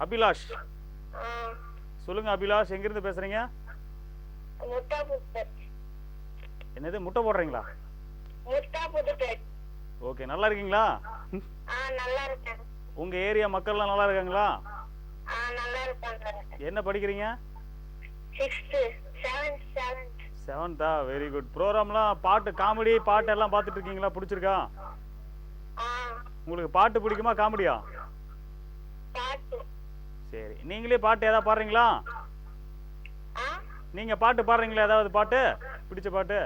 அபிலாஷ். ஆ, சொல்லுங்க அபிலாஷ், எங்கிருந்து பேசுறீங்க? முத்தாபுத்தூர். என்னது, முட்டை போடுறீங்களா? முத்தாபுத்தூர். ஓகே, நல்லா இருக்கீங்களா? நல்லா இருக்கேன். உங்க ஏரியா மக்கள்லாம் நல்லா இருக்காங்களா? நல்லா இருக்காங்க. என்ன படிக்கிறீங்க? 6th 7th. செவன்த்தா? Very good. ப்ரோக்ராம்லாம் பாட்டு, காமெடி பாட்டு எல்லாம் பார்த்துட்டு இருக்கீங்களா? பிடிச்சிருக்கா? உங்களுக்கு பாட்டு பிடிக்குமா காமெடியா? பாட்டு. சரி, நீங்களே பாட்டு ஏதாவது பாடுறீங்களா? நீங்க பாட்டு பாடுறீங்களா? ஏதாவது பாட்டு பிடிச்ச பாட்டு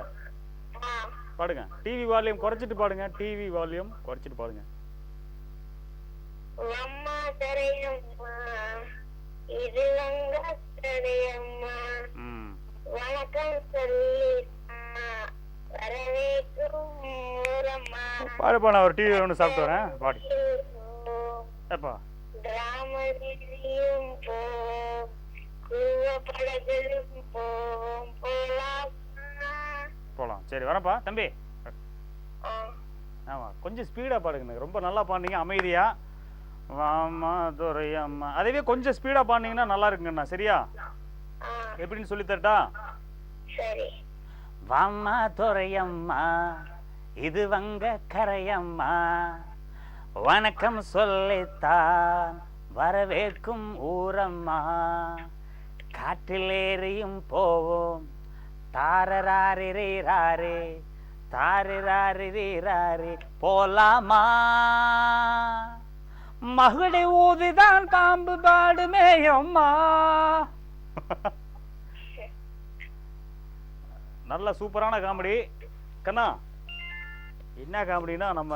பாடுங்க. டிவி வால்யூம் குறைச்சிட்டு பாடுங்க. டிவி வால்யூம் குறைச்சிட்டு பாடுங்க. அம்மா தரையம்மா, இது வங்க தரையம்மா, வணக்கம் சொல்லி வரவேற்கும் ஊரம்மா. பாடுப்பா, நான் ஒரு டிவி ஒன்று சாப்பிட்டு வரேன். பாடு ஏப்பா. கிராமதியும் போம், கூவப்படகிலும் போம், போலாம். சரி, வரப்பா தம்பி. ஆமா, கொஞ்சம் ஸ்பீடா பாடுங்க. ரொம்ப நல்லா பாடுனீங்க, அமைதியா. வாமா துரையம்மா, அதுவே கொஞ்சம் ஸ்பீடா பாடுனீங்கன்னா நல்லா இருக்குங்கண்ணா. சரியா? எப்படின்னு சொல்லி தரட்டா? சரி. வாமா துரையம்மா, இது வங்க கரையம்மா, வணக்கம் சொல்லித்தான் வரவேற்கும் ஊரம்மா, காற்றிலேறியும் போவோம் தாரராரிரே தாரிராரிரே போலாமா, மகுடி ஊதிதான் பாம்பு பாடுமே அம்மா. நல்ல சூப்பரான காமெடி கண்ணா. என்ன காமெடினா, நம்ம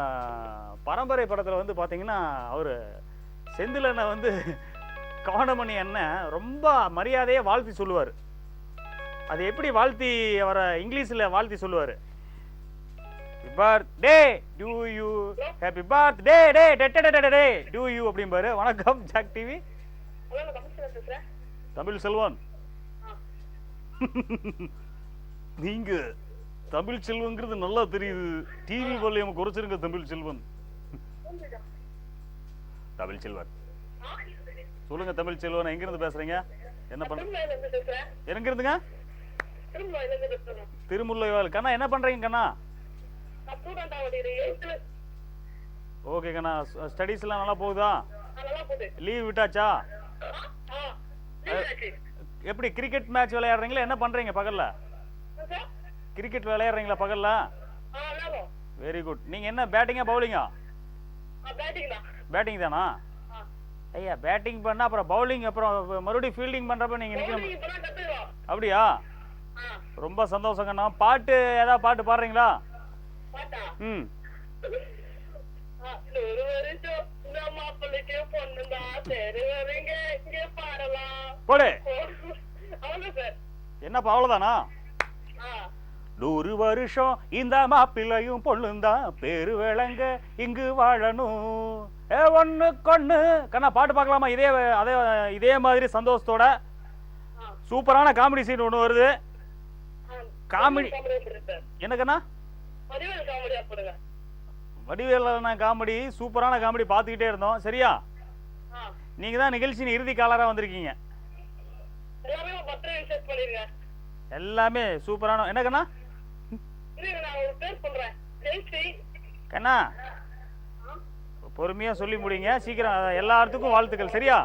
பரம்பரை படத்தில் வந்து பார்த்தீங்கன்னா அவர் செந்தில் அண்ணன் வந்து கவுண்டமணி அண்ணன் ரொம்ப மரியாதையை வாழ்த்தி சொல்லுவார். அது எப்படி வாழ்த்தி, அவரை இங்கிலீஷில் வாழ்த்தி சொல்லுவார். Birthday to you, happy birthday day day to you அப்படிம்பாரு. வணக்கம் ஜாக் டிவி. தமிழ் செல்வன். நீங்க தமிழ் செல்வங்கிறது நல்லா தெரியுது. டிவி வால்யூம் குறைச்சிருங்க தமிழ் செல்வன். தமிழ் செல்வன் சொல்லுங்க. தமிழ் செல்வன் எங்க இருந்து பேசுறீங்க? என்ன பண்றீங்க? எங்க இருந்துங்க? திருமுல்லைவாழ். கண்ணா என்ன பண்றீங்க கண்ணா? ஓகே கண்ணா, ஸ்டடீஸ் எல்லாம் நல்லா போகுதா? லீவ் விட்டாச்சா? எப்படி கிரிக்கெட் மேட்ச் விளையாடுறீங்களா? என்ன பண்றீங்க பகல்ல? கிரிக்கெட் விளையாடுறீங்களா பகல்ல? Very good. நீங்க என்ன பேட்டிங்கா பவுலிங்கா? பேட்டிங் தானா? ஐயா, பேட்டிங் பண்ணா அப்புறம் பவுலிங், அப்புறம் மறுபடியும் ஃபீல்டிங் பண்றப்ப நீங்க நிக்கணும். அப்படியா? ரொம்ப சந்தோஷங்கண்ணா. பாட்டு ஏதாவது பாட்டு பாடுறீங்களா? ம். போடு. என்னப்பா அவ்வளவுதானா? 100 வருஷம் இந்த மாப்பிள்ளையும் பொண்ணுந்தான் பேரு விளங்க இங்கு வாழணும் ஒண்ணுக்கொண்ணு. கண்ணா பாட்டு பார்க்கலாமா? இதே மாதிரி சந்தோஷத்தோட சூப்பரான காமெடி சீன் ஒண்ணு வருது. காமெடி என்ன கண்ணா? வடிவேலு காமெடி, சூப்பரான காமெடி பார்த்துக்கிட்டே இருந்தோம். சரியா? நீங்க தான் நிகழ்ச்சியின் இறுதி காலரா வந்திருக்கீங்க. எல்லாமே சூப்பரான. என்ன கண்ணா? கண்ணா பொறுமையா சொல்லி முடிங்க, சீக்கிரம். எல்லாத்துக்கும் வாழ்த்துக்கள். சரியா?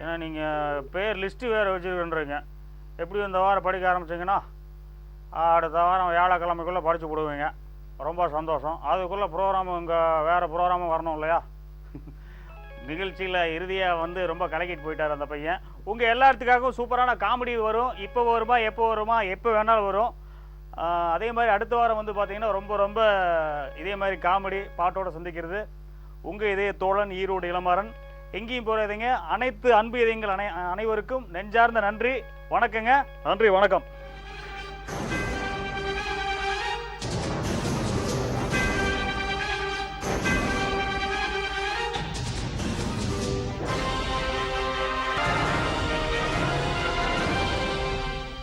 ஏன்னா நீங்க பேர் லிஸ்ட் வேற வச்சுருக்கீங்க. எப்படி இந்த வாரம் படிக்க ஆரம்பிச்சிங்கன்னா அடுத்த வாரம் வியாழக்கிழமைக்குள்ளே படித்து போடுவீங்க. ரொம்ப சந்தோஷம். அதுக்குள்ளே ப்ரோக்ராமு, இங்கே வேறு ப்ரோக்ராமும் வரணும் இல்லையா? நிகழ்ச்சியில் இறுதியாக வந்து ரொம்ப கலக்கிட்டு போயிட்டார் அந்த பையன். உங்கள் எல்லாத்துக்காகவும் சூப்பரான காமெடி வரும். இப்போ வருமா, எப்போ வருமா, எப்போ வேணாலும் வரும். அதே மாதிரி அடுத்த வாரம் வந்து பார்த்தீங்கன்னா ரொம்ப இதே மாதிரி காமெடி பாட்டோடு சந்திக்கிறது உங்கள் இதய தோழன் ஈரோடு இளமாறன். எங்கேயும் போகிறதுங்க. அனைத்து அன்பு இதயங்கள் அனைவருக்கும் நெஞ்சார்ந்த நன்றி. வணக்கங்க. நன்றி, வணக்கம்.